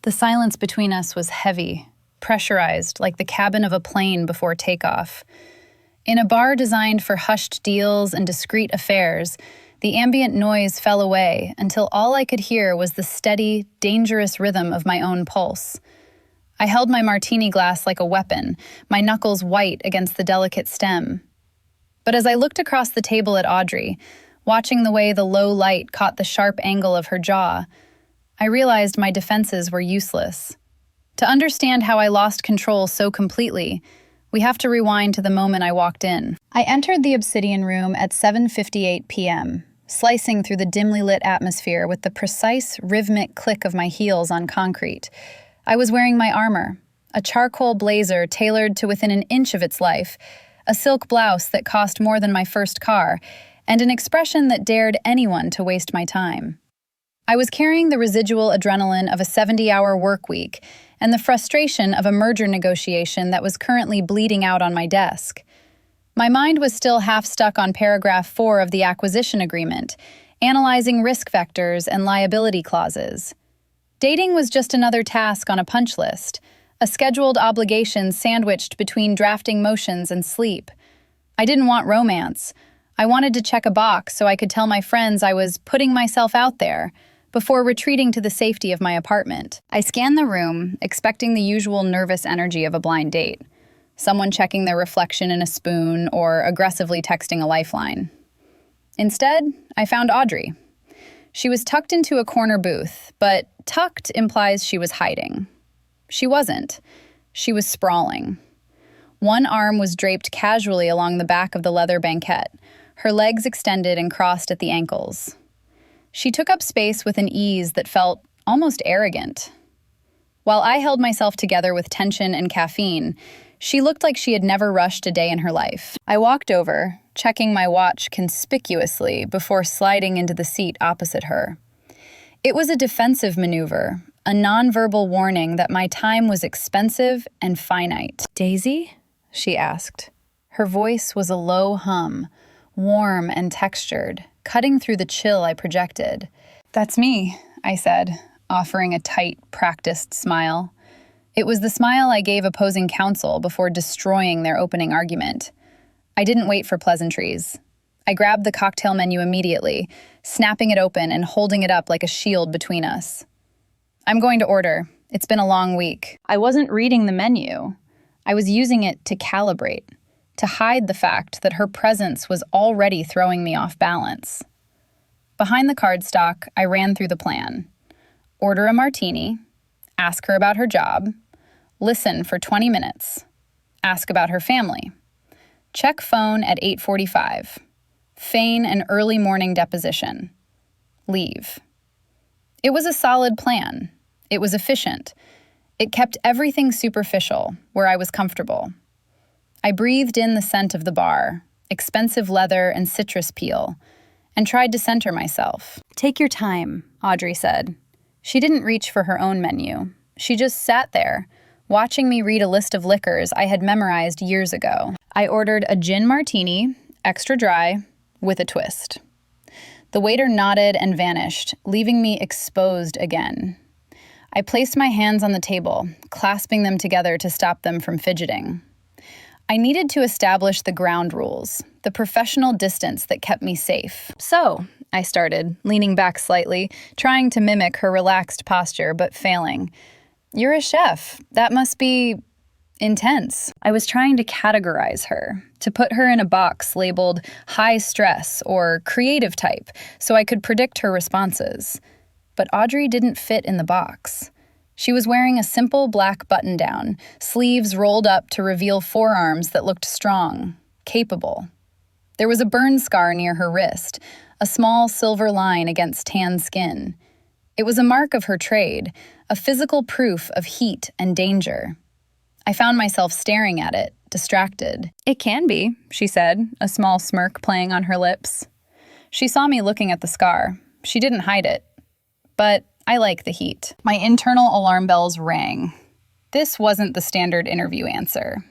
The silence between us was heavy, pressurized like the cabin of a plane before takeoff. In a bar designed for hushed deals and discreet affairs, the ambient noise fell away until all I could hear was the steady, dangerous rhythm of my own pulse. I held my martini glass like a weapon, my knuckles white against the delicate stem. But as I looked across the table at Audrey, watching the way the low light caught the sharp angle of her jaw, I realized my defenses were useless. To understand how I lost control so completely, we have to rewind to the moment I walked in. I entered the obsidian room at 7:58 p.m., slicing through the dimly lit atmosphere with the precise, rhythmic click of my heels on concrete. I was wearing my armor, a charcoal blazer tailored to within an inch of its life, a silk blouse that cost more than my first car, and an expression that dared anyone to waste my time. I was carrying the residual adrenaline of a 70-hour work week and the frustration of a merger negotiation that was currently bleeding out on my desk. My mind was still half stuck on paragraph 4 of the acquisition agreement, analyzing risk vectors and liability clauses. Dating was just another task on a punch list, a scheduled obligation sandwiched between drafting motions and sleep. I didn't want romance. I wanted to check a box so I could tell my friends I was putting myself out there before retreating to the safety of my apartment. I scanned the room, expecting the usual nervous energy of a blind date. Someone checking their reflection in a spoon or aggressively texting a lifeline. Instead, I found Audrey. She was tucked into a corner booth, but tucked implies she was hiding. She wasn't. She was sprawling. One arm was draped casually along the back of the leather banquette, her legs extended and crossed at the ankles. She took up space with an ease that felt almost arrogant. While I held myself together with tension and caffeine, she looked like she had never rushed a day in her life. I walked over, checking my watch conspicuously before sliding into the seat opposite her. It was a defensive maneuver, a nonverbal warning that my time was expensive and finite. "Daisy?" she asked. Her voice was a low hum, warm and textured, cutting through the chill I projected. "That's me," I said, offering a tight, practiced smile. It was the smile I gave opposing counsel before destroying their opening argument. I didn't wait for pleasantries. I grabbed the cocktail menu immediately, snapping it open and holding it up like a shield between us. "I'm going to order. It's been a long week." I wasn't reading the menu. I was using it to calibrate, to hide the fact that her presence was already throwing me off balance. Behind the cardstock, I ran through the plan. Order a martini, ask her about her job, listen for 20 minutes, ask about her family, check phone at 8:45, feign an early morning deposition, leave. It was a solid plan. It was efficient. It kept everything superficial, where I was comfortable. I breathed in the scent of the bar, expensive leather and citrus peel, and tried to center myself. "Take your time," Audrey said. She didn't reach for her own menu. She just sat there, watching me read a list of liquors I had memorized years ago. I ordered a gin martini, extra dry, with a twist. The waiter nodded and vanished, leaving me exposed again. I placed my hands on the table, clasping them together to stop them from fidgeting. I needed to establish the ground rules, the professional distance that kept me safe. "So," I started, leaning back slightly, trying to mimic her relaxed posture, but failing. "You're a chef. That must be intense." I was trying to categorize her, to put her in a box labeled high stress or creative type, so I could predict her responses. But Audrey didn't fit in the box. She was wearing a simple black button-down, sleeves rolled up to reveal forearms that looked strong, capable. There was a burn scar near her wrist, a small silver line against tan skin. It was a mark of her trade, a physical proof of heat and danger. I found myself staring at it, distracted. "It can be," she said, a small smirk playing on her lips. She saw me looking at the scar. She didn't hide it. But I like the heat. My internal alarm bells rang. This wasn't the standard interview answer.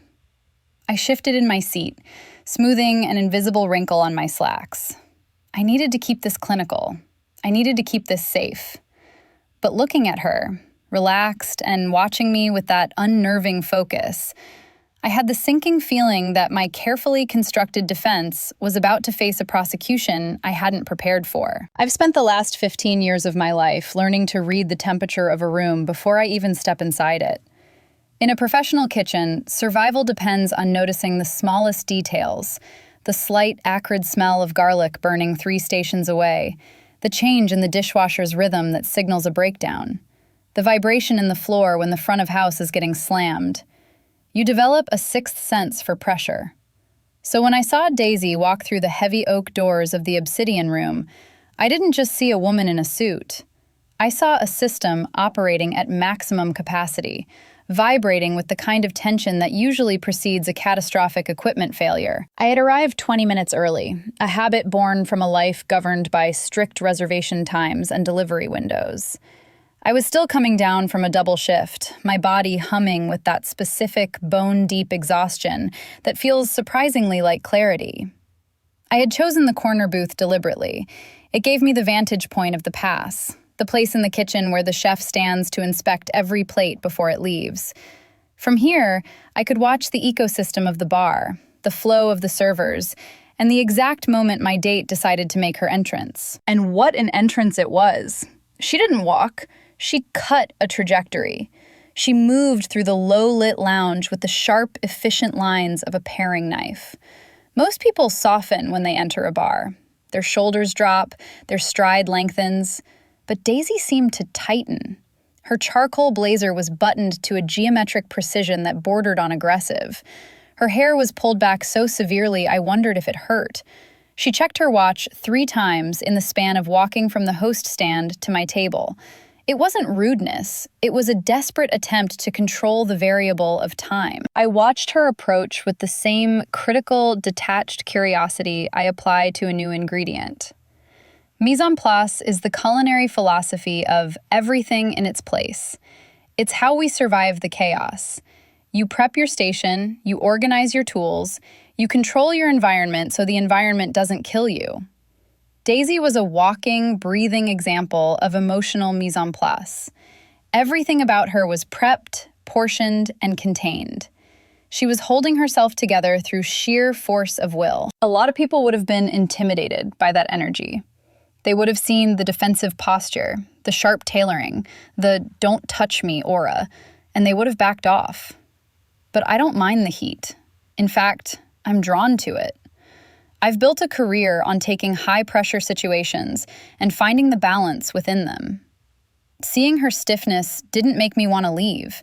I shifted in my seat, smoothing an invisible wrinkle on my slacks. I needed to keep this clinical. I needed to keep this safe. But looking at her, relaxed and watching me with that unnerving focus. I had the sinking feeling that my carefully constructed defense was about to face a prosecution I hadn't prepared for. I've spent the last 15 years of my life learning to read the temperature of a room before I even step inside it. In a professional kitchen, survival depends on noticing the smallest details, the slight, acrid smell of garlic burning 3 stations away, the change in the dishwasher's rhythm that signals a breakdown, the vibration in the floor when the front of house is getting slammed. You develop a sixth sense for pressure. So when I saw Daisy walk through the heavy oak doors of the obsidian room, I didn't just see a woman in a suit. I saw a system operating at maximum capacity, vibrating with the kind of tension that usually precedes a catastrophic equipment failure. I had arrived 20 minutes early, a habit born from a life governed by strict reservation times and delivery windows. I was still coming down from a double shift, my body humming with that specific bone-deep exhaustion that feels surprisingly like clarity. I had chosen the corner booth deliberately. It gave me the vantage point of the pass, the place in the kitchen where the chef stands to inspect every plate before it leaves. From here, I could watch the ecosystem of the bar, the flow of the servers, and the exact moment my date decided to make her entrance. And what an entrance it was! She didn't walk. She cut a trajectory. She moved through the low-lit lounge with the sharp, efficient lines of a paring knife. Most people soften when they enter a bar. Their shoulders drop, their stride lengthens. But Daisy seemed to tighten. Her charcoal blazer was buttoned to a geometric precision that bordered on aggressive. Her hair was pulled back so severely I wondered if it hurt. She checked her watch 3 times in the span of walking from the host stand to my table. It wasn't rudeness. It was a desperate attempt to control the variable of time. I watched her approach with the same critical, detached curiosity I apply to a new ingredient. Mise en place is the culinary philosophy of everything in its place. It's how we survive the chaos. You prep your station, you organize your tools, you control your environment so the environment doesn't kill you. Daisy was a walking, breathing example of emotional mise en place. Everything about her was prepped, portioned, and contained. She was holding herself together through sheer force of will. A lot of people would have been intimidated by that energy. They would have seen the defensive posture, the sharp tailoring, the don't touch me aura, and they would have backed off. But I don't mind the heat. In fact, I'm drawn to it. I've built a career on taking high-pressure situations and finding the balance within them. Seeing her stiffness didn't make me want to leave.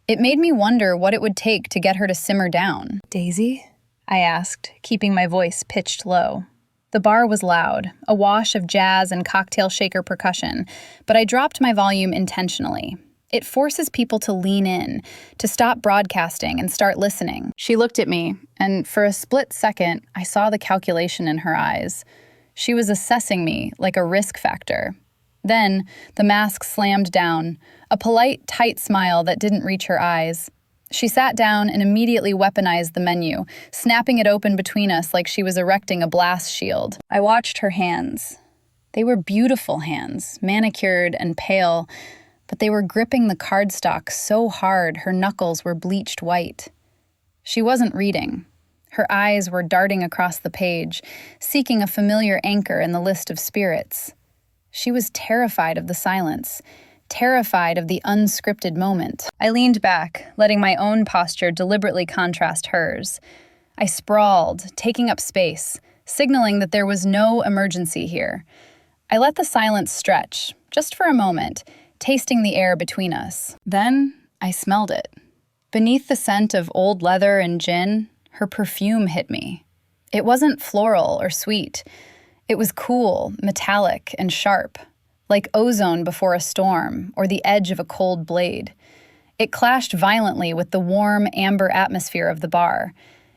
It made me wonder what it would take to get her to simmer down. "Daisy?" I asked, keeping my voice pitched low. The bar was loud, a wash of jazz and cocktail shaker percussion, but I dropped my volume intentionally. It forces people to lean in, to stop broadcasting and start listening. She looked at me, and for a split second, I saw the calculation in her eyes. She was assessing me like a risk factor. Then, the mask slammed down, a polite, tight smile that didn't reach her eyes. She sat down and immediately weaponized the menu, snapping it open between us like she was erecting a blast shield. I watched her hands. They were beautiful hands, manicured and pale, but they were gripping the cardstock so hard her knuckles were bleached white. She wasn't reading. Her eyes were darting across the page, seeking a familiar anchor in the list of spirits. She was terrified of the silence, terrified of the unscripted moment. I leaned back, letting my own posture deliberately contrast hers. I sprawled, taking up space, signaling that there was no emergency here. I let the silence stretch, just for a moment, tasting the air between us. Then I smelled it. Beneath the scent of old leather and gin, her perfume hit me. It wasn't floral or sweet. It was cool, metallic, and sharp, like ozone before a storm or the edge of a cold blade. It clashed violently with the warm, amber atmosphere of the bar.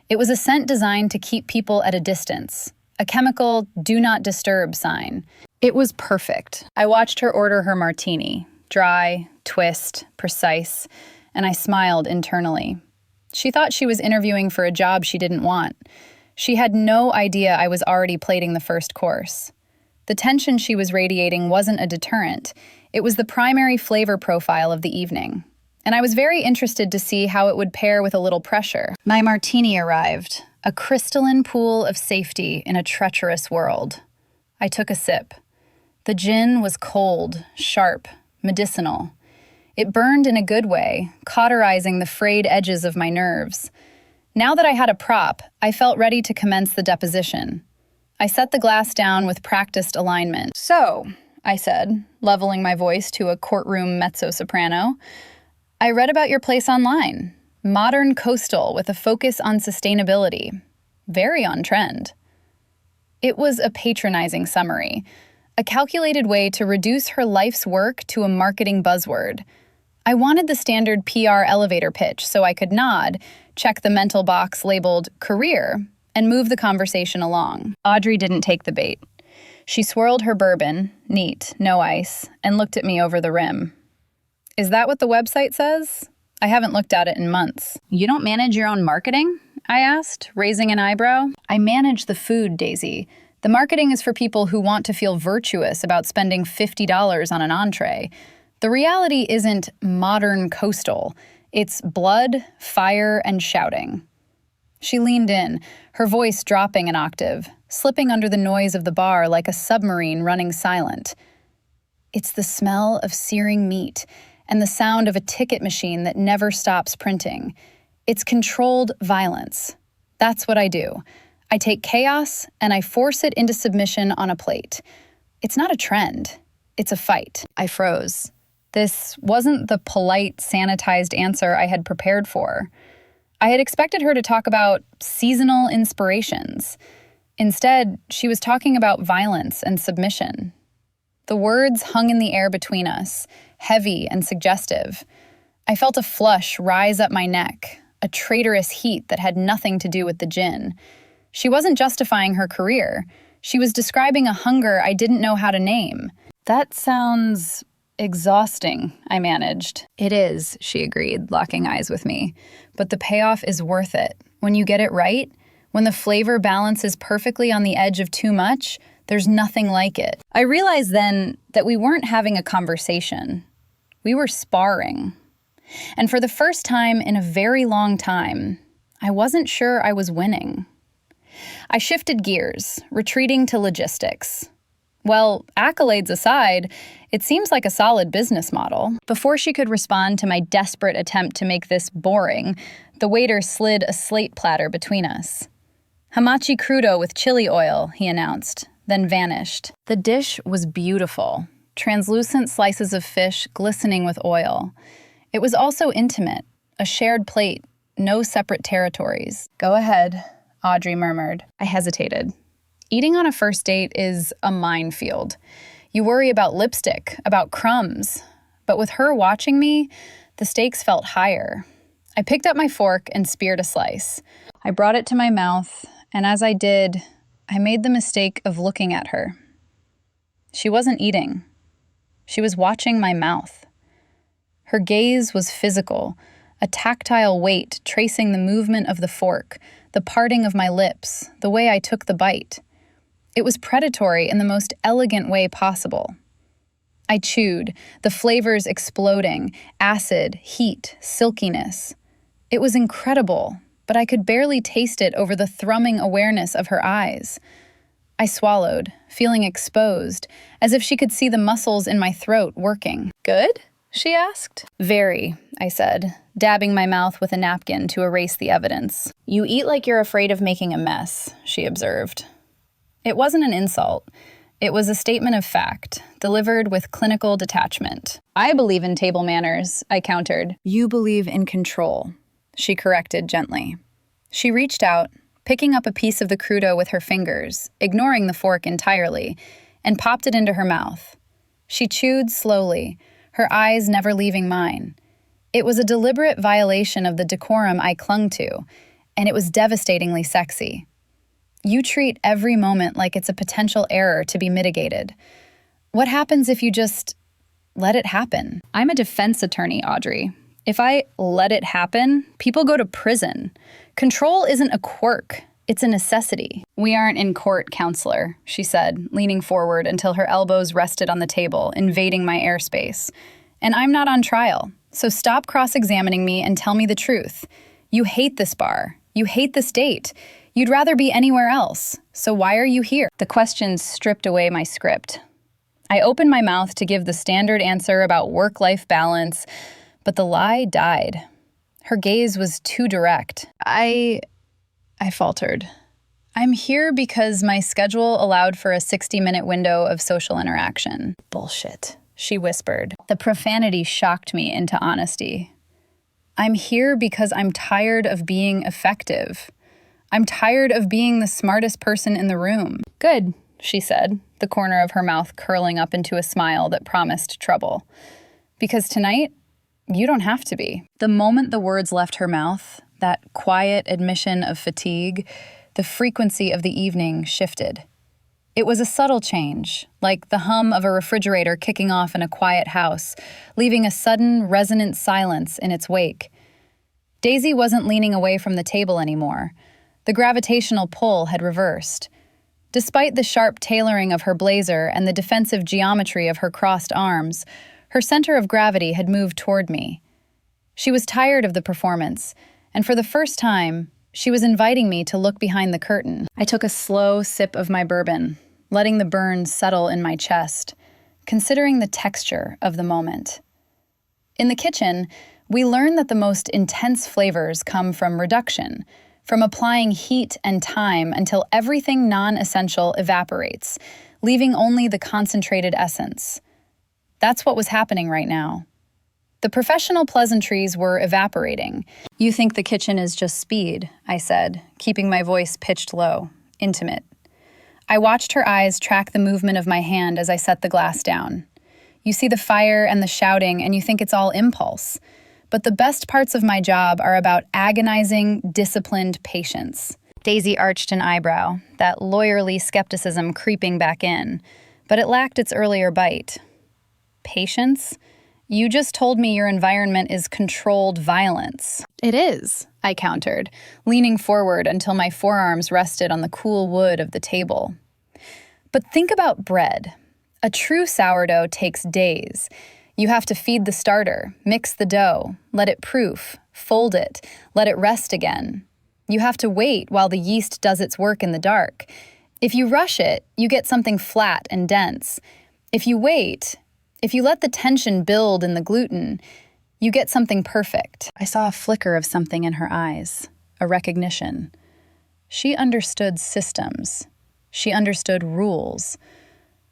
It was a scent designed to keep people at a distance, a chemical do not disturb sign. It was perfect. I watched her order her martini, dry, twist, precise, and I smiled internally. She thought she was interviewing for a job she didn't want. She had no idea I was already plating the first course. The tension she was radiating wasn't a deterrent. It was the primary flavor profile of the evening, and I was very interested to see how it would pair with a little pressure. My martini arrived, a crystalline pool of safety in a treacherous world. I took a sip. The gin was cold, sharp, medicinal. It burned in a good way, cauterizing the frayed edges of my nerves. Now that I had a prop, I felt ready to commence the deposition. I set the glass down with practiced alignment. "So," I said, leveling my voice to a courtroom mezzo-soprano, "I read about your place online. Modern coastal with a focus on sustainability. Very on trend." It was a patronizing summary, a calculated way to reduce her life's work to a marketing buzzword. I wanted the standard PR elevator pitch so I could nod, check the mental box labeled career, and move the conversation along. Audrey didn't take the bait. She swirled her bourbon, neat, no ice, and looked at me over the rim. "Is that what the website says? I haven't looked at it in months." "You don't manage your own marketing?" I asked, raising an eyebrow. "I manage the food, Daisy. The marketing is for people who want to feel virtuous about spending $50 on an entree. The reality isn't modern coastal. It's blood, fire, and shouting." She leaned in, her voice dropping an octave, slipping under the noise of the bar like a submarine running silent. "It's the smell of searing meat and the sound of a ticket machine that never stops printing. It's controlled violence. That's what I do. I take chaos and I force it into submission on a plate. It's not a trend. It's a fight." I froze. This wasn't the polite, sanitized answer I had prepared for. I had expected her to talk about seasonal inspirations. Instead, she was talking about violence and submission. The words hung in the air between us, heavy and suggestive. I felt a flush rise up my neck, a traitorous heat that had nothing to do with the gin. She wasn't justifying her career. She was describing a hunger I didn't know how to name. "That sounds exhausting," I managed. "It is," she agreed, locking eyes with me. "But the payoff is worth it. When you get it right, when the flavor balances perfectly on the edge of too much, there's nothing like it." I realized then that we weren't having a conversation. We were sparring. And for the first time in a very long time, I wasn't sure I was winning. I shifted gears, retreating to logistics. Well, accolades aside, it seems like a solid business model. Before she could respond to my desperate attempt to make this boring, the waiter slid a slate platter between us. "Hamachi crudo with chili oil," he announced, then vanished. The dish was beautiful, translucent slices of fish glistening with oil. It was also intimate, a shared plate, no separate territories. "Go ahead," Audrey murmured. I hesitated. Eating on a first date is a minefield. You worry about lipstick, about crumbs. But with her watching me, the stakes felt higher. I picked up my fork and speared a slice. I brought it to my mouth, and as I did, I made the mistake of looking at her. She wasn't eating. She was watching my mouth. Her gaze was physical, a tactile weight tracing the movement of the fork, the parting of my lips, the way I took the bite. It was predatory in the most elegant way possible. I chewed, the flavors exploding, acid, heat, silkiness. It was incredible, but I could barely taste it over the thrumming awareness of her eyes. I swallowed, feeling exposed, as if she could see the muscles in my throat working. "Good?" she asked. "Very," I said, dabbing my mouth with a napkin to erase the evidence. "You eat like you're afraid of making a mess," she observed. It wasn't an insult. It was a statement of fact, delivered with clinical detachment. "I believe in table manners," I countered. "You believe in control," she corrected gently. She reached out, picking up a piece of the crudo with her fingers, ignoring the fork entirely, and popped it into her mouth. She chewed slowly, her eyes never leaving mine. It was a deliberate violation of the decorum I clung to, and it was devastatingly sexy. You treat every moment like it's a potential error to be mitigated. What happens if you just let it happen? I'm a defense attorney, Audrey. If I let it happen, people go to prison. Control isn't a quirk, it's a necessity. "We aren't in court, counselor," she said, leaning forward until her elbows rested on the table, invading my airspace. "And I'm not on trial, so stop cross-examining me and tell me the truth. You hate this bar. You hate this date. You'd rather be anywhere else. So why are you here?" The questions stripped away my script. I opened my mouth to give the standard answer about work-life balance, but the lie died. Her gaze was too direct. I faltered. "I'm here because my schedule allowed for a 60-minute window of social interaction." "Bullshit," she whispered. The profanity shocked me into honesty. "I'm here because I'm tired of being effective. I'm tired of being the smartest person in the room." "Good," she said, the corner of her mouth curling up into a smile that promised trouble. "Because tonight, you don't have to be." The moment the words left her mouth, that quiet admission of fatigue, the frequency of the evening shifted. It was a subtle change, like the hum of a refrigerator kicking off in a quiet house, leaving a sudden, resonant silence in its wake. Daisy wasn't leaning away from the table anymore. The gravitational pull had reversed. Despite the sharp tailoring of her blazer and the defensive geometry of her crossed arms, her center of gravity had moved toward me. She was tired of the performance, and for the first time, she was inviting me to look behind the curtain. I took a slow sip of my bourbon, letting the burn settle in my chest, considering the texture of the moment. In the kitchen, we learned that the most intense flavors come from reduction, from applying heat and time until everything non-essential evaporates, leaving only the concentrated essence. That's what was happening right now. The professional pleasantries were evaporating. "You think the kitchen is just speed," I said, keeping my voice pitched low, intimate. I watched her eyes track the movement of my hand as I set the glass down. "You see the fire and the shouting, and you think it's all impulse. But the best parts of my job are about agonizing, disciplined patience." Daisy arched an eyebrow, that lawyerly skepticism creeping back in, but it lacked its earlier bite. "Patience? You just told me your environment is controlled violence." "It is," I countered, leaning forward until my forearms rested on the cool wood of the table. "But think about bread. A true sourdough takes days. You have to feed the starter, mix the dough, let it proof, fold it, let it rest again. You have to wait while the yeast does its work in the dark. If you rush it, you get something flat and dense. If you wait, if you let the tension build in the gluten, you get something perfect." I saw a flicker of something in her eyes, a recognition. She understood systems. She understood rules.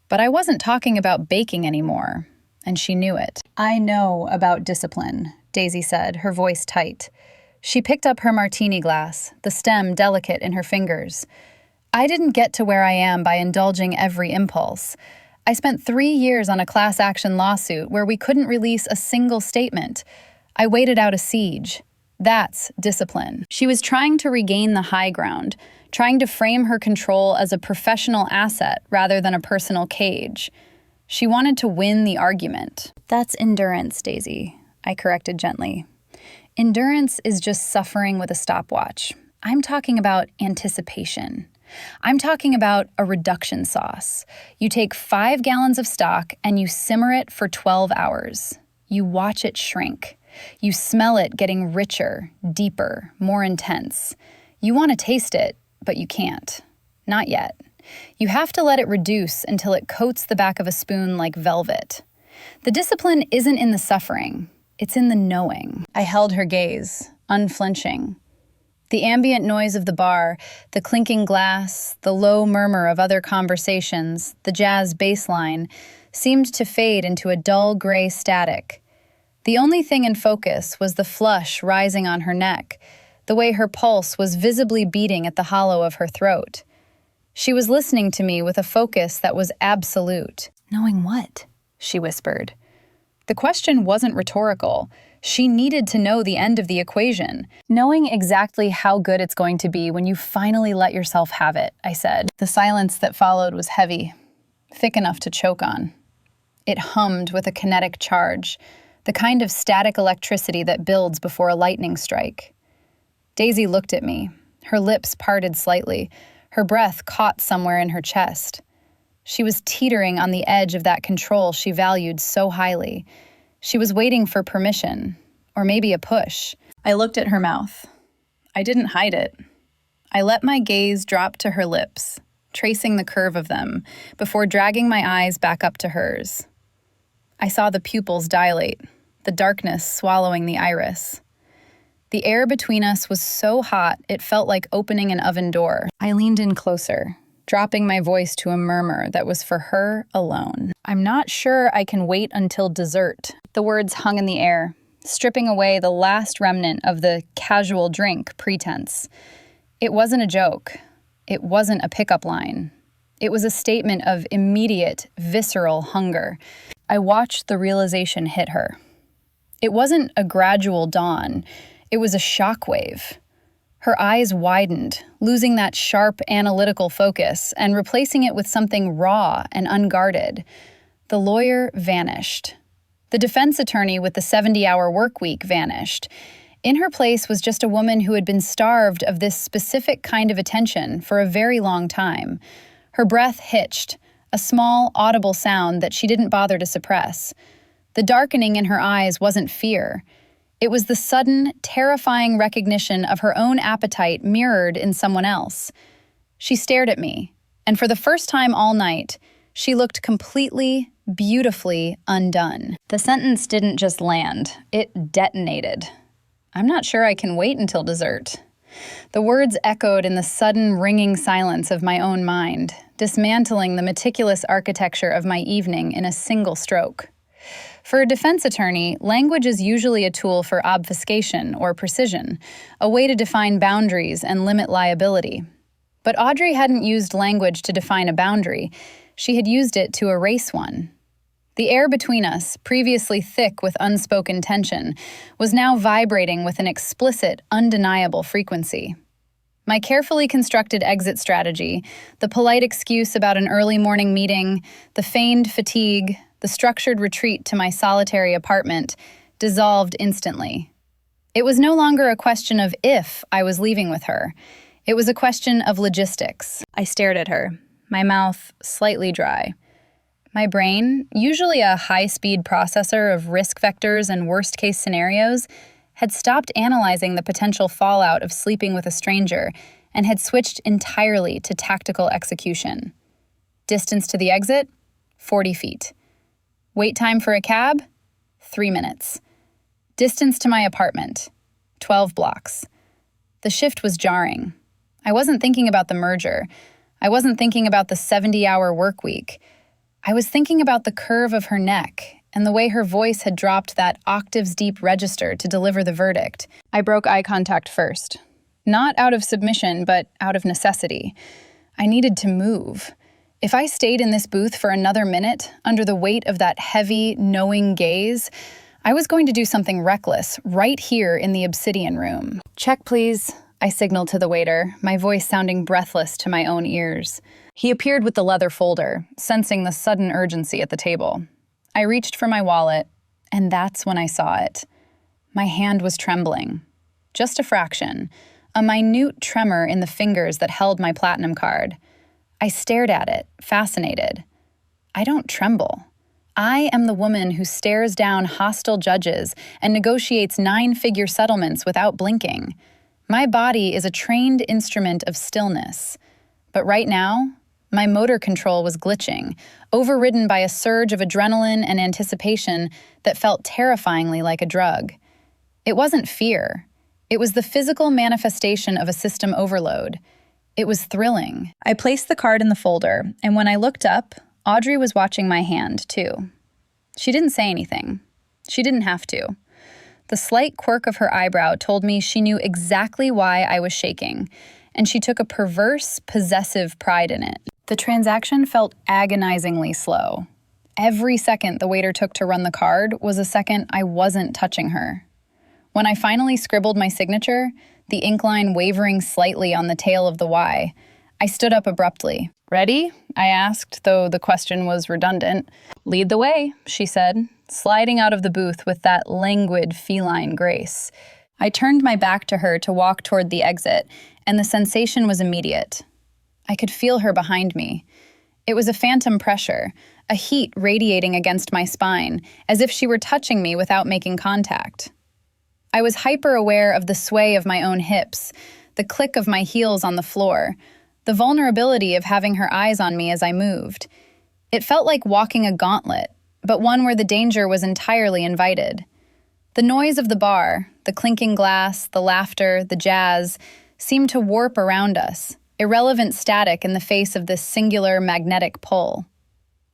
But I wasn't talking about baking anymore, and she knew it. "I know about discipline," Daisy said, her voice tight. She picked up her martini glass, the stem delicate in her fingers. "I didn't get to where I am by indulging every impulse. I spent 3 years on a class action lawsuit where we couldn't release a single statement. I waited out a siege. That's discipline." She was trying to regain the high ground, trying to frame her control as a professional asset rather than a personal cage. She wanted to win the argument. "That's endurance, Daisy," I corrected gently. "Endurance is just suffering with a stopwatch. I'm talking about anticipation. I'm talking about a reduction sauce. You take 5 gallons of stock and you simmer it for 12 hours. You watch it shrink. You smell it getting richer, deeper, more intense. You want to taste it, but you can't. Not yet. You have to let it reduce until it coats the back of a spoon like velvet. The discipline isn't in the suffering. It's in the knowing." I held her gaze, unflinching. The ambient noise of the bar, the clinking glass, the low murmur of other conversations, the jazz bass line, seemed to fade into a dull gray static. The only thing in focus was the flush rising on her neck, the way her pulse was visibly beating at the hollow of her throat. She was listening to me with a focus that was absolute. "Knowing what?" she whispered. The question wasn't rhetorical. She needed to know the end of the equation. "Knowing exactly how good it's going to be when you finally let yourself have it," I said. The silence that followed was heavy, thick enough to choke on. It hummed with a kinetic charge, the kind of static electricity that builds before a lightning strike. Daisy looked at me, her lips parted slightly, Her breath caught somewhere in her chest. She was teetering on the edge of that control she valued so highly. She was waiting for permission, or maybe a push. I looked at her mouth. I didn't hide it. I let my gaze drop to her lips, tracing the curve of them, before dragging my eyes back up to hers. I saw the pupils dilate, the darkness swallowing the iris. The air between us was so hot it felt like opening an oven door. I leaned in closer, dropping my voice to a murmur that was for her alone. "I'm not sure I can wait until dessert." The words hung in the air, stripping away the last remnant of the casual drink pretense. It wasn't a joke. It wasn't a pickup line. It was a statement of immediate, visceral hunger. I watched the realization hit her. It wasn't a gradual dawn. It was a shockwave. Her eyes widened, losing that sharp, analytical focus and replacing it with something raw and unguarded. The lawyer vanished. The defense attorney with the 70-hour work week vanished. In her place was just a woman who had been starved of this specific kind of attention for a very long time. Her breath hitched, a small, audible sound that she didn't bother to suppress. The darkening in her eyes wasn't fear. It was the sudden, terrifying recognition of her own appetite mirrored in someone else. She stared at me, and for the first time all night, she looked completely, beautifully undone. The sentence didn't just land, it detonated. "I'm not sure I can wait until dessert." The words echoed in the sudden, ringing silence of my own mind, dismantling the meticulous architecture of my evening in a single stroke. For a defense attorney, language is usually a tool for obfuscation or precision, a way to define boundaries and limit liability. But Audrey hadn't used language to define a boundary. She had used it to erase one. The air between us, previously thick with unspoken tension, was now vibrating with an explicit, undeniable frequency. My carefully constructed exit strategy, the polite excuse about an early morning meeting, the feigned fatigue, the structured retreat to my solitary apartment, dissolved instantly. It was no longer a question of if I was leaving with her. It was a question of logistics. I stared at her, my mouth slightly dry. My brain, usually a high-speed processor of risk vectors and worst-case scenarios, had stopped analyzing the potential fallout of sleeping with a stranger and had switched entirely to tactical execution. Distance to the exit? 40 feet. Wait time for a cab? 3 minutes. Distance to my apartment? 12 blocks. The shift was jarring. I wasn't thinking about the merger. I wasn't thinking about the 70-hour work week. I was thinking about the curve of her neck and the way her voice had dropped that octaves-deep register to deliver the verdict. I broke eye contact first. Not out of submission, but out of necessity. I needed to move. If I stayed in this booth for another minute, under the weight of that heavy, knowing gaze, I was going to do something reckless right here in the obsidian room. "Check, please," I signaled to the waiter, my voice sounding breathless to my own ears. He appeared with the leather folder, sensing the sudden urgency at the table. I reached for my wallet, and that's when I saw it. My hand was trembling. Just a fraction, a minute tremor in the fingers that held my platinum card. I stared at it, fascinated. I don't tremble. I am the woman who stares down hostile judges and negotiates 9-figure settlements without blinking. My body is a trained instrument of stillness. But right now, my motor control was glitching, overridden by a surge of adrenaline and anticipation that felt terrifyingly like a drug. It wasn't fear. It was the physical manifestation of a system overload. It was thrilling. I placed the card in the folder, and when I looked up, Audrey was watching my hand, too. She didn't say anything. She didn't have to. The slight quirk of her eyebrow told me she knew exactly why I was shaking, and she took a perverse, possessive pride in it. The transaction felt agonizingly slow. Every second the waiter took to run the card was a second I wasn't touching her. When I finally scribbled my signature, the ink line wavering slightly on the tail of the Y, I stood up abruptly. "Ready?" I asked, though the question was redundant. "Lead the way," she said, sliding out of the booth with that languid, feline grace. I turned my back to her to walk toward the exit, and the sensation was immediate. I could feel her behind me. It was a phantom pressure, a heat radiating against my spine, as if she were touching me without making contact. I was hyper-aware of the sway of my own hips, the click of my heels on the floor, the vulnerability of having her eyes on me as I moved. It felt like walking a gauntlet, but one where the danger was entirely invited. The noise of the bar, the clinking glass, the laughter, the jazz, seemed to warp around us, irrelevant static in the face of this singular magnetic pull.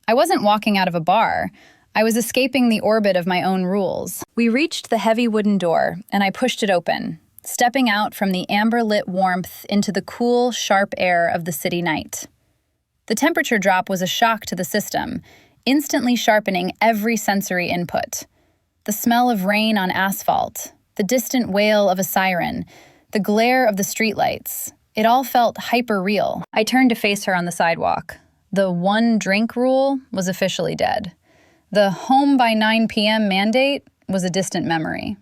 I wasn't walking out of a bar. I was escaping the orbit of my own rules. We reached the heavy wooden door, and I pushed it open, stepping out from the amber-lit warmth into the cool, sharp air of the city night. The temperature drop was a shock to the system, instantly sharpening every sensory input. The smell of rain on asphalt, the distant wail of a siren, the glare of the streetlights, it all felt hyper-real. I turned to face her on the sidewalk. The one-drink rule was officially dead. The home by 9 p.m. mandate was a distant memory.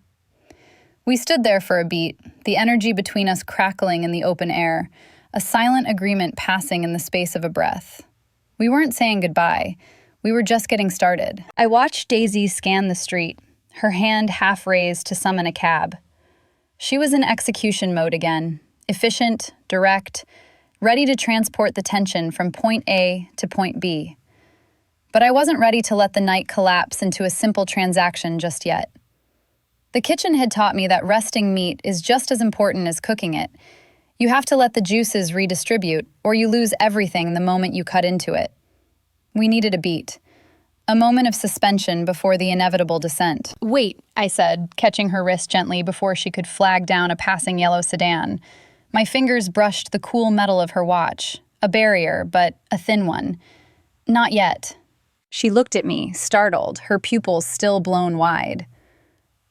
We stood there for a beat, the energy between us crackling in the open air, a silent agreement passing in the space of a breath. We weren't saying goodbye. We were just getting started. I watched Daisy scan the street, her hand half raised to summon a cab. She was in execution mode again, efficient, direct, ready to transport the tension from point A to point B. But I wasn't ready to let the night collapse into a simple transaction just yet. The kitchen had taught me that resting meat is just as important as cooking it. You have to let the juices redistribute, or you lose everything the moment you cut into it. We needed a beat. A moment of suspension before the inevitable descent. "Wait," I said, catching her wrist gently before she could flag down a passing yellow sedan. My fingers brushed the cool metal of her watch, a barrier, but a thin one. "Not yet." She looked at me, startled, her pupils still blown wide.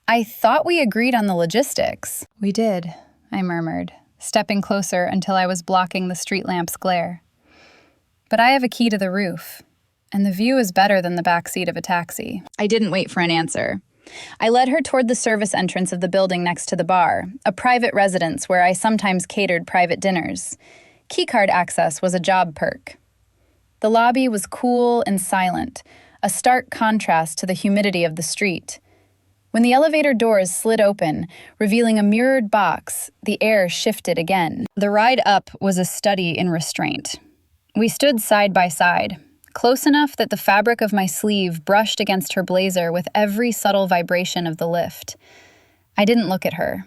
"I thought we agreed on the logistics." "We did," I murmured, stepping closer until I was blocking the street lamp's glare. "But I have a key to the roof, and the view is better than the back seat of a taxi." I didn't wait for an answer. I led her toward the service entrance of the building next to the bar, a private residence where I sometimes catered private dinners. Keycard access was a job perk. The lobby was cool and silent, a stark contrast to the humidity of the street. When the elevator doors slid open, revealing a mirrored box, the air shifted again. The ride up was a study in restraint. We stood side by side, close enough that the fabric of my sleeve brushed against her blazer with every subtle vibration of the lift. I didn't look at her.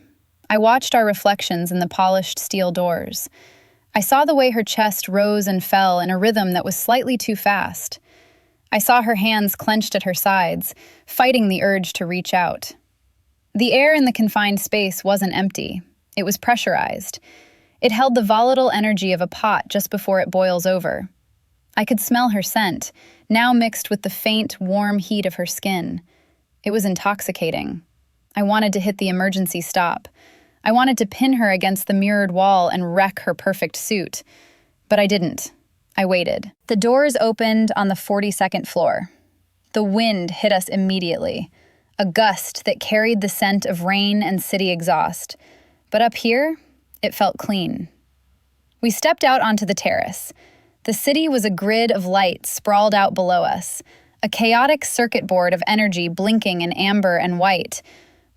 I watched our reflections in the polished steel doors. I saw the way her chest rose and fell in a rhythm that was slightly too fast. I saw her hands clenched at her sides, fighting the urge to reach out. The air in the confined space wasn't empty. It was pressurized. It held the volatile energy of a pot just before it boils over. I could smell her scent, now mixed with the faint, warm heat of her skin. It was intoxicating. I wanted to hit the emergency stop. I wanted to pin her against the mirrored wall and wreck her perfect suit. But I didn't. I waited. The doors opened on the 42nd floor. The wind hit us immediately, a gust that carried the scent of rain and city exhaust. But up here, it felt clean. We stepped out onto the terrace. The city was a grid of light sprawled out below us, a chaotic circuit board of energy blinking in amber and white.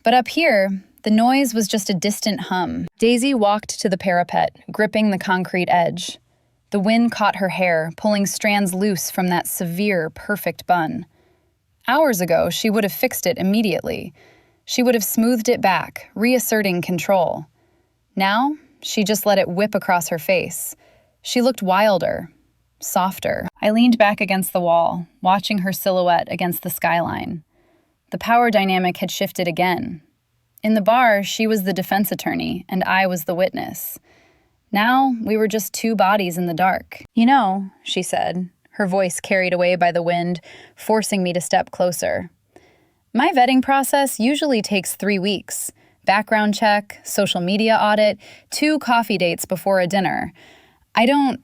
But up here, the noise was just a distant hum. Daisy walked to the parapet, gripping the concrete edge. The wind caught her hair, pulling strands loose from that severe, perfect bun. Hours ago, she would have fixed it immediately. She would have smoothed it back, reasserting control. Now, she just let it whip across her face. She looked wilder, softer. I leaned back against the wall, watching her silhouette against the skyline. The power dynamic had shifted again. In the bar, she was the defense attorney, and I was the witness. Now, we were just two bodies in the dark. "You know," she said, her voice carried away by the wind, forcing me to step closer. "My vetting process usually takes 3 weeks. Background check, social media audit, 2 coffee dates before a dinner. I don't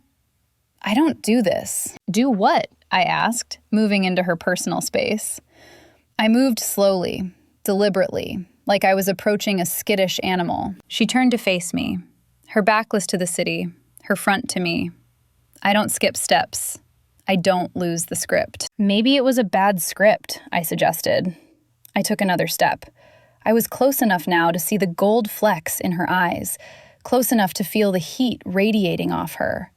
do this." "Do what?" I asked, moving into her personal space. I moved slowly, deliberately, like I was approaching a skittish animal. She turned to face me. Her back was to the city, her front to me. I don't skip steps. I don't lose the script. Maybe it was a bad script, I suggested. I took another step. I was close enough now to see the gold flecks in her eyes, close enough to feel the heat radiating off her.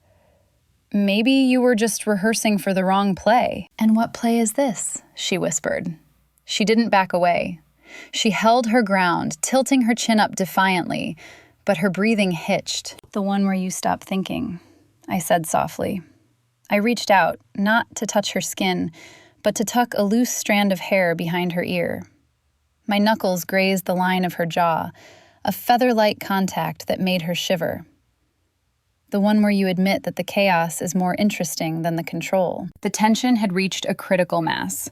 Maybe you were just rehearsing for the wrong play. And what play is this? She whispered. She didn't back away. She held her ground, tilting her chin up defiantly, but her breathing hitched. The one where you stop thinking, I said softly. I reached out, not to touch her skin, but to tuck a loose strand of hair behind her ear. My knuckles grazed the line of her jaw, a feather-light contact that made her shiver. The one where you admit that the chaos is more interesting than the control. The tension had reached a critical mass.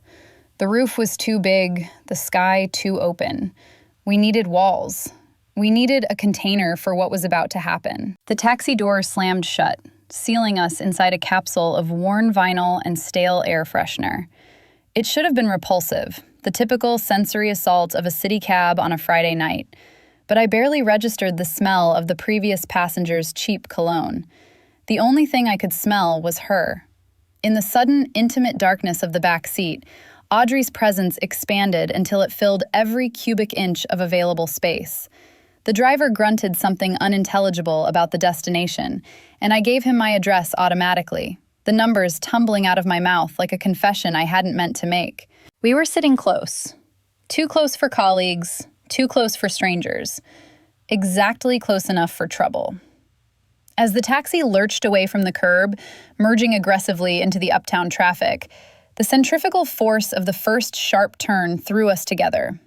The roof was too big, the sky too open. We needed walls. We needed a container for what was about to happen. The taxi door slammed shut, sealing us inside a capsule of worn vinyl and stale air freshener. It should have been repulsive, the typical sensory assault of a city cab on a Friday night, but I barely registered the smell of the previous passenger's cheap cologne. The only thing I could smell was her. In the sudden, intimate darkness of the back seat, Audrey's presence expanded until it filled every cubic inch of available space. The driver grunted something unintelligible about the destination, and I gave him my address automatically, the numbers tumbling out of my mouth like a confession I hadn't meant to make. We were sitting close. Too close for colleagues, too close for strangers. Exactly close enough for trouble. As the taxi lurched away from the curb, merging aggressively into the uptown traffic, the centrifugal force of the first sharp turn threw us together.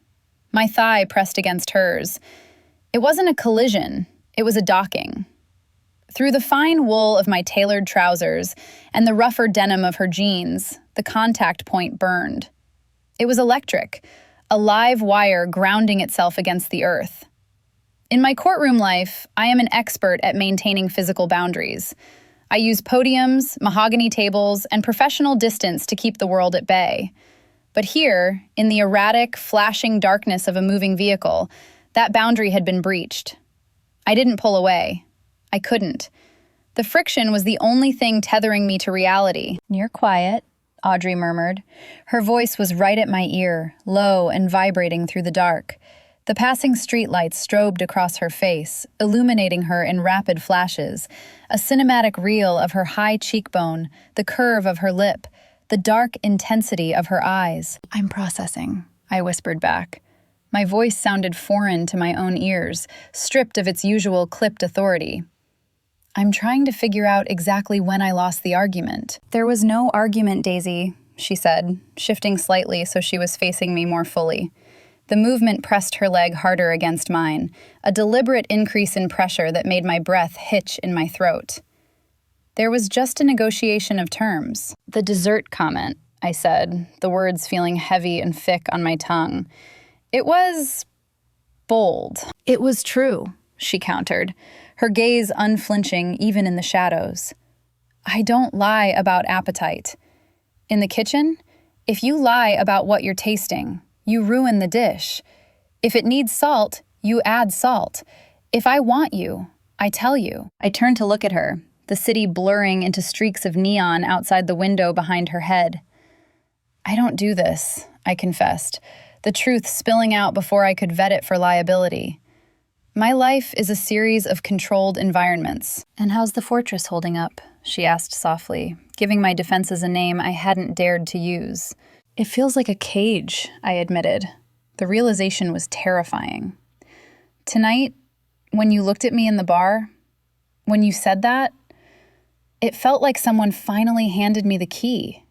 My thigh pressed against hers. It wasn't a collision, it was a docking. Through the fine wool of my tailored trousers and the rougher denim of her jeans, the contact point burned. It was electric, a live wire grounding itself against the earth. In my courtroom life, I am an expert at maintaining physical boundaries. I use podiums, mahogany tables, and professional distance to keep the world at bay. But here, in the erratic, flashing darkness of a moving vehicle, that boundary had been breached. I didn't pull away. I couldn't. The friction was the only thing tethering me to reality. "You're quiet," Audrey murmured. Her voice was right at my ear, low and vibrating through the dark. The passing streetlights strobed across her face, illuminating her in rapid flashes, a cinematic reel of her high cheekbone, the curve of her lip, the dark intensity of her eyes. "I'm processing," I whispered back. My voice sounded foreign to my own ears, stripped of its usual clipped authority. "I'm trying to figure out exactly when I lost the argument." "There was no argument, Daisy," she said, shifting slightly so she was facing me more fully. The movement pressed her leg harder against mine, a deliberate increase in pressure that made my breath hitch in my throat. "There was just a negotiation of terms." "The dessert comment," I said, the words feeling heavy and thick on my tongue. "It was bold." "It was true," she countered, her gaze unflinching even in the shadows. "I don't lie about appetite. In the kitchen, if you lie about what you're tasting, you ruin the dish. If it needs salt, you add salt. If I want you, I tell you." I turned to look at her, the city blurring into streaks of neon outside the window behind her head. "I don't do this," I confessed, the truth spilling out before I could vet it for liability. "My life is a series of controlled environments." "And how's the fortress holding up?" she asked softly, giving my defenses a name I hadn't dared to use. "It feels like a cage," I admitted. The realization was terrifying. "Tonight, when you looked at me in the bar, when you said that, it felt like someone finally handed me the key.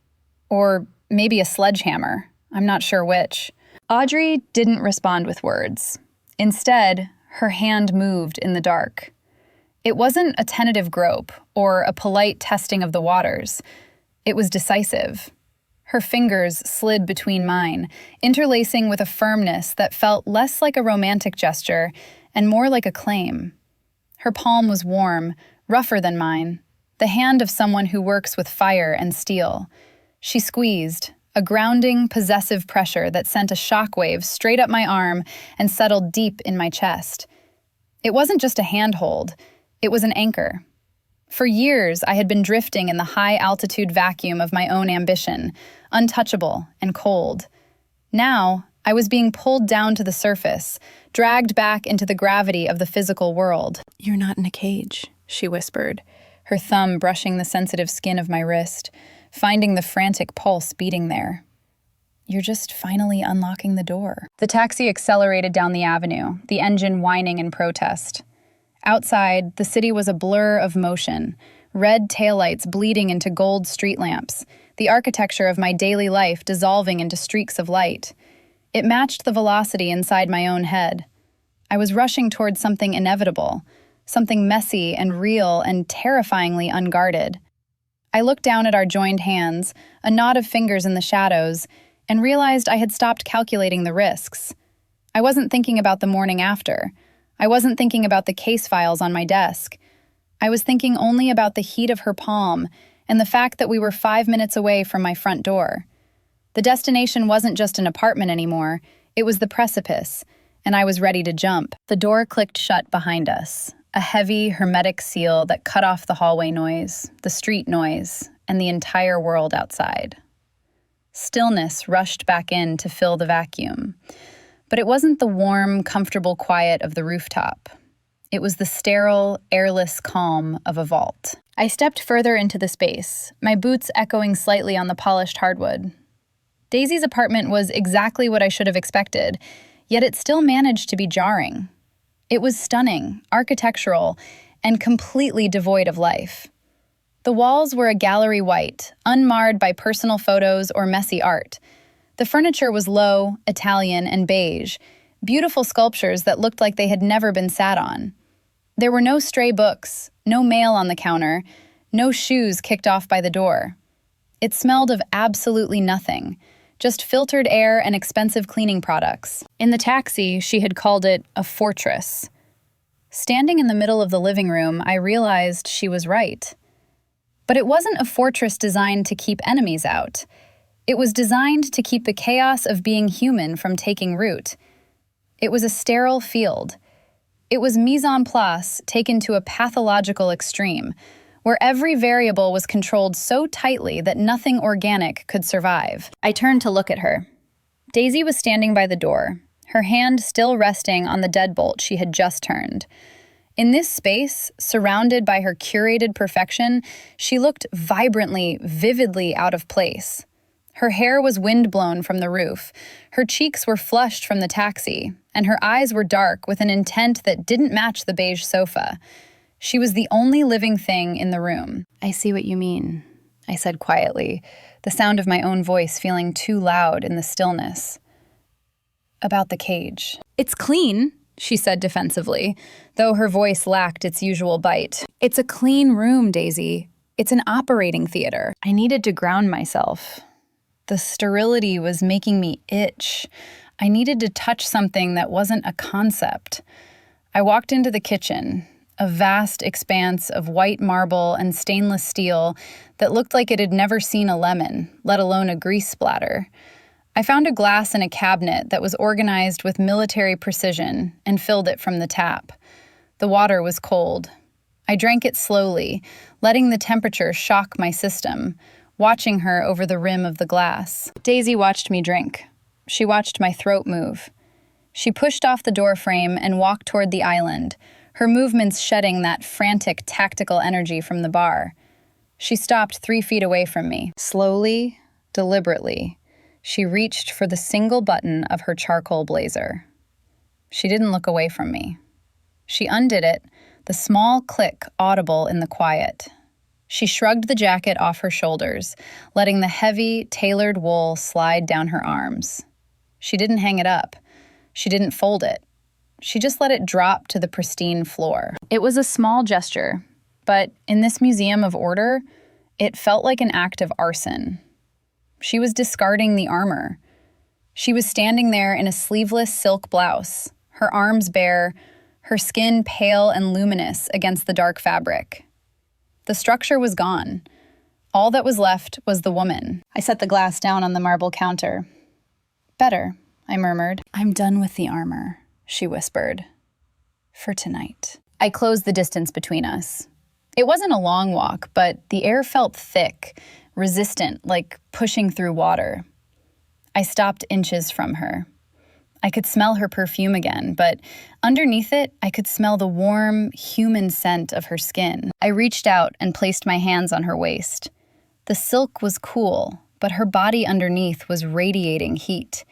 Or maybe a sledgehammer. I'm not sure which." Audrey didn't respond with words. Instead, her hand moved in the dark. It wasn't a tentative grope or a polite testing of the waters. It was decisive. Her fingers slid between mine, interlacing with a firmness that felt less like a romantic gesture and more like a claim. Her palm was warm, rougher than mine, the hand of someone who works with fire and steel. She squeezed, a grounding, possessive pressure that sent a shockwave straight up my arm and settled deep in my chest. It wasn't just a handhold, it was an anchor. For years, I had been drifting in the high-altitude vacuum of my own ambition, untouchable and cold. Now, I was being pulled down to the surface, dragged back into the gravity of the physical world. "You're not in a cage," she whispered, her thumb brushing the sensitive skin of my wrist, finding the frantic pulse beating there. "You're just finally unlocking the door." The taxi accelerated down the avenue, the engine whining in protest. Outside, the city was a blur of motion, red taillights bleeding into gold street lamps, the architecture of my daily life dissolving into streaks of light. It matched the velocity inside my own head. I was rushing towards something inevitable, something messy and real and terrifyingly unguarded. I looked down at our joined hands, a knot of fingers in the shadows, and realized I had stopped calculating the risks. I wasn't thinking about the morning after. I wasn't thinking about the case files on my desk. I was thinking only about the heat of her palm and the fact that we were 5 minutes away from my front door. The destination wasn't just an apartment anymore, it was the precipice, and I was ready to jump. The door clicked shut behind us, a heavy, hermetic seal that cut off the hallway noise, the street noise, and the entire world outside. Stillness rushed back in to fill the vacuum. But it wasn't the warm, comfortable quiet of the rooftop. It was the sterile, airless calm of a vault. I stepped further into the space, my boots echoing slightly on the polished hardwood. Daisy's apartment was exactly what I should have expected, yet it still managed to be jarring. It was stunning, architectural, and completely devoid of life. The walls were a gallery white, unmarred by personal photos or messy art. The furniture was low, Italian, and beige, beautiful sculptures that looked like they had never been sat on. There were no stray books, no mail on the counter, no shoes kicked off by the door. It smelled of absolutely nothing, just filtered air and expensive cleaning products. In the taxi, she had called it a fortress. Standing in the middle of the living room, I realized she was right. But it wasn't a fortress designed to keep enemies out. It was designed to keep the chaos of being human from taking root. It was a sterile field. It was mise en place taken to a pathological extreme, where every variable was controlled so tightly that nothing organic could survive. I turned to look at her. Daisy was standing by the door, her hand still resting on the deadbolt she had just turned. In this space, surrounded by her curated perfection, she looked vibrantly, vividly out of place. Her hair was windblown from the roof, her cheeks were flushed from the taxi, and her eyes were dark with an intent that didn't match the beige sofa. She was the only living thing in the room. "I see what you mean," I said quietly, the sound of my own voice feeling too loud in the stillness. "About the cage." "It's clean," she said defensively, though her voice lacked its usual bite. "It's a clean room, Daisy. It's an operating theater." I needed to ground myself. The sterility was making me itch. I needed to touch something that wasn't a concept. I walked into the kitchen, a vast expanse of white marble and stainless steel that looked like it had never seen a lemon, let alone a grease splatter. I found a glass in a cabinet that was organized with military precision and filled it from the tap. The water was cold. I drank it slowly, letting the temperature shock my system, watching her over the rim of the glass. Daisy watched me drink. She watched my throat move. She pushed off the doorframe and walked toward the island, her movements shedding that frantic, tactical energy from the bar. She stopped 3 feet away from me. Slowly, deliberately, she reached for the single button of her charcoal blazer. She didn't look away from me. She undid it, the small click audible in the quiet. She shrugged the jacket off her shoulders, letting the heavy, tailored wool slide down her arms. She didn't hang it up. She didn't fold it. She just let it drop to the pristine floor. It was a small gesture, but in this museum of order, it felt like an act of arson. She was discarding the armor. She was standing there in a sleeveless silk blouse, her arms bare, her skin pale and luminous against the dark fabric. The structure was gone. All that was left was the woman. I set the glass down on the marble counter. "Better," I murmured. "I'm done with the armor," she whispered. "For tonight." I closed the distance between us. It wasn't a long walk, but the air felt thick, resistant, like pushing through water. I stopped inches from her. I could smell her perfume again, but underneath it, I could smell the warm, human scent of her skin. I reached out and placed my hands on her waist. The silk was cool, but her body underneath was radiating heat.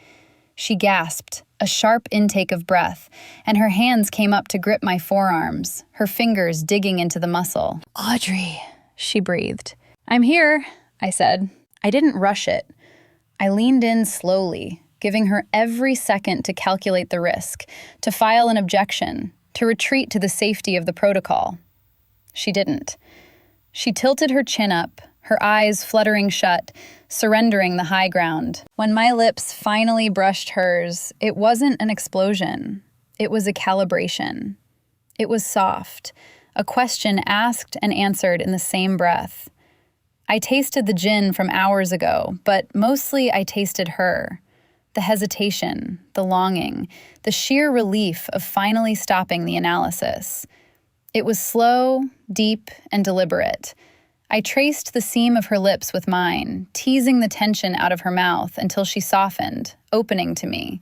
She gasped, a sharp intake of breath, and her hands came up to grip my forearms, her fingers digging into the muscle. "Audrey," she breathed. "I'm here," I said. I didn't rush it. I leaned in slowly, giving her every second to calculate the risk, to file an objection, to retreat to the safety of the protocol. She didn't. She tilted her chin up, her eyes fluttering shut, surrendering the high ground. When my lips finally brushed hers, it wasn't an explosion. It was a calibration. It was soft, a question asked and answered in the same breath. I tasted the gin from hours ago, but mostly I tasted her. The hesitation, the longing, the sheer relief of finally stopping the analysis. It was slow, deep, and deliberate. I traced the seam of her lips with mine, teasing the tension out of her mouth until she softened, opening to me.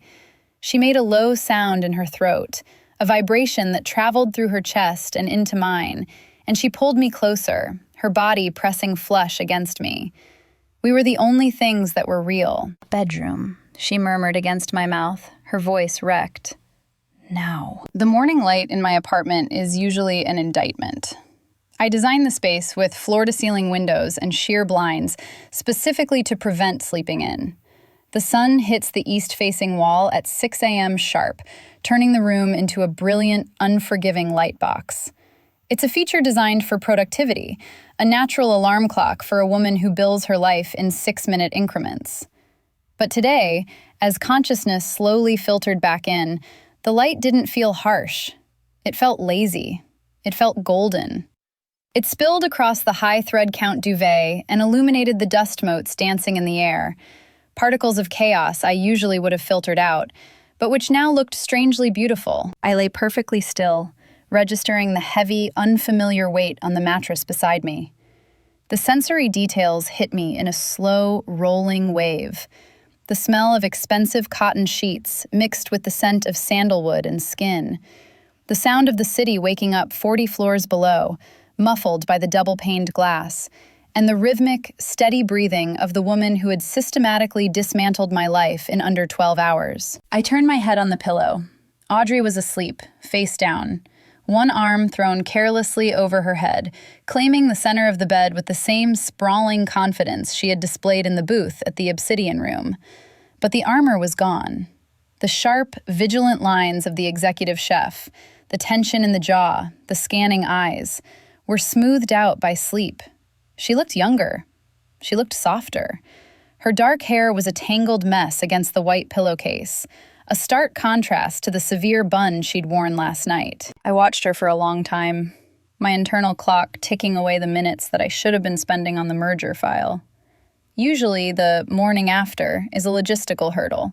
She made a low sound in her throat, a vibration that traveled through her chest and into mine, and she pulled me closer, her body pressing flush against me. We were the only things that were real. "Bedroom," she murmured against my mouth, her voice wrecked. "Now." The morning light in my apartment is usually an indictment. I designed the space with floor-to-ceiling windows and sheer blinds, specifically to prevent sleeping in. The sun hits the east-facing wall at 6 a.m. sharp, turning the room into a brilliant, unforgiving light box. It's a feature designed for productivity, a natural alarm clock for a woman who bills her life in 6-minute increments. But today, as consciousness slowly filtered back in, the light didn't feel harsh. It felt lazy. It felt golden. It spilled across the high thread count duvet and illuminated the dust motes dancing in the air, particles of chaos I usually would have filtered out, but which now looked strangely beautiful. I lay perfectly still, registering the heavy, unfamiliar weight on the mattress beside me. The sensory details hit me in a slow, rolling wave. The smell of expensive cotton sheets mixed with the scent of sandalwood and skin. The sound of the city waking up 40 floors below, muffled by the double-paned glass, and the rhythmic, steady breathing of the woman who had systematically dismantled my life in under 12 hours. I turned my head on the pillow. Audrey was asleep, face down, one arm thrown carelessly over her head, claiming the center of the bed with the same sprawling confidence she had displayed in the booth at the Obsidian Room. But the armor was gone. The sharp, vigilant lines of the executive chef, the tension in the jaw, the scanning eyes, were smoothed out by sleep. She looked younger. She looked softer. Her dark hair was a tangled mess against the white pillowcase, a stark contrast to the severe bun she'd worn last night. I watched her for a long time, my internal clock ticking away the minutes that I should have been spending on the merger file. Usually, the morning after is a logistical hurdle,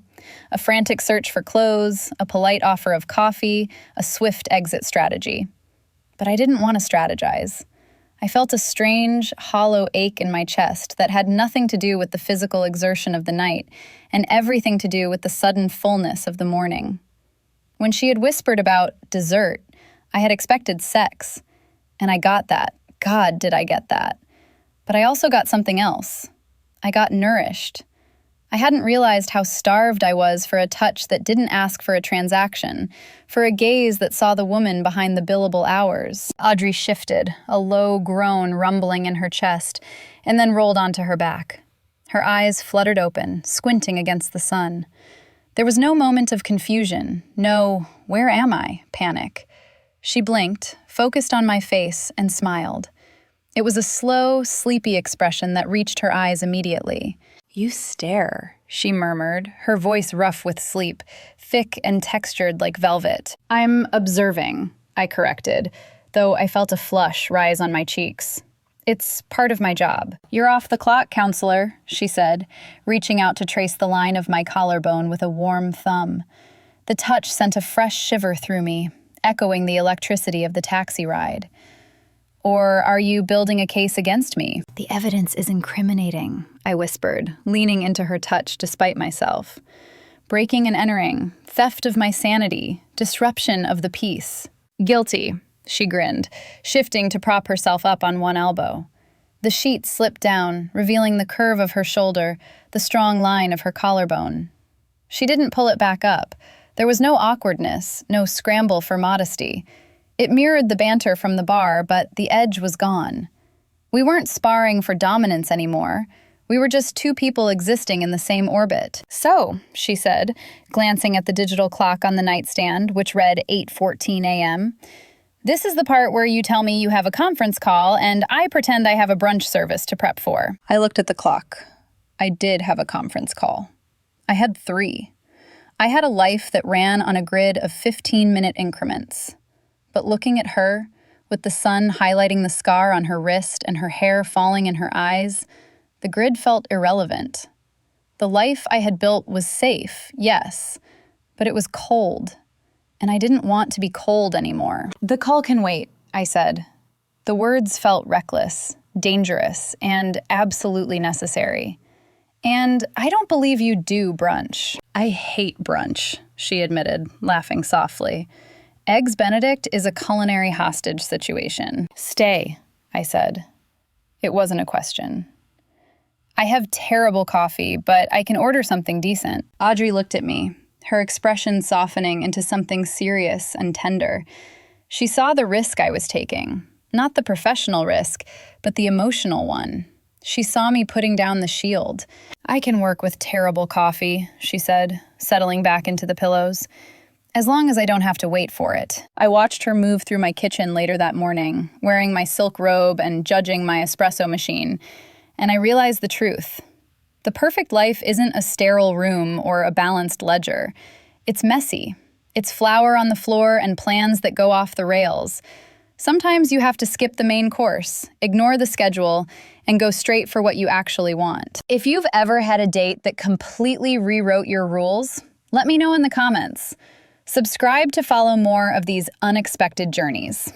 a frantic search for clothes, a polite offer of coffee, a swift exit strategy. But I didn't want to strategize. I felt a strange, hollow ache in my chest that had nothing to do with the physical exertion of the night and everything to do with the sudden fullness of the morning. When she had whispered about dessert, I had expected sex. And I got that. God, did I get that. But I also got something else. I got nourished. I hadn't realized how starved I was for a touch that didn't ask for a transaction, for a gaze that saw the woman behind the billable hours. Audrey shifted, a low groan rumbling in her chest, and then rolled onto her back. Her eyes fluttered open, squinting against the sun. There was no moment of confusion, no "where am I?" panic. She blinked, focused on my face, and smiled. It was a slow, sleepy expression that reached her eyes immediately. "You stare," she murmured, her voice rough with sleep, thick and textured like velvet. "I'm observing," I corrected, though I felt a flush rise on my cheeks. "It's part of my job." "You're off the clock, counselor," she said, reaching out to trace the line of my collarbone with a warm thumb. The touch sent a fresh shiver through me, echoing the electricity of the taxi ride. Or are you building a case against me? The evidence is incriminating, I whispered, leaning into her touch despite myself. Breaking and entering, theft of my sanity, disruption of the peace. Guilty, she grinned, shifting to prop herself up on one elbow. The sheet slipped down, revealing the curve of her shoulder, the strong line of her collarbone. She didn't pull it back up. There was no awkwardness, no scramble for modesty. It mirrored the banter from the bar, but the edge was gone. We weren't sparring for dominance anymore. We were just two people existing in the same orbit. So, she said, glancing at the digital clock on the nightstand, which read 8:14 a.m., this is the part where you tell me you have a conference call, and I pretend I have a brunch service to prep for. I looked at the clock. I did have a conference call. I had 3. I had a life that ran on a grid of 15-minute increments. But looking at her, with the sun highlighting the scar on her wrist and her hair falling in her eyes, the grid felt irrelevant. The life I had built was safe, yes, but it was cold, and I didn't want to be cold anymore. The call can wait, I said. The words felt reckless, dangerous, and absolutely necessary. And I don't believe you do brunch. I hate brunch, she admitted, laughing softly. Eggs Benedict is a culinary hostage situation. Stay, I said. It wasn't a question. I have terrible coffee, but I can order something decent. Audrey looked at me, her expression softening into something serious and tender. She saw the risk I was taking. Not the professional risk, but the emotional one. She saw me putting down the shield. I can work with terrible coffee, she said, settling back into the pillows. As long as I don't have to wait for it. I watched her move through my kitchen later that morning, wearing my silk robe and judging my espresso machine, and I realized the truth. The perfect life isn't a sterile room or a balanced ledger. It's messy. It's flour on the floor and plans that go off the rails. Sometimes you have to skip the main course, ignore the schedule, and go straight for what you actually want. If you've ever had a date that completely rewrote your rules, let me know in the comments. Subscribe to follow more of these unexpected journeys.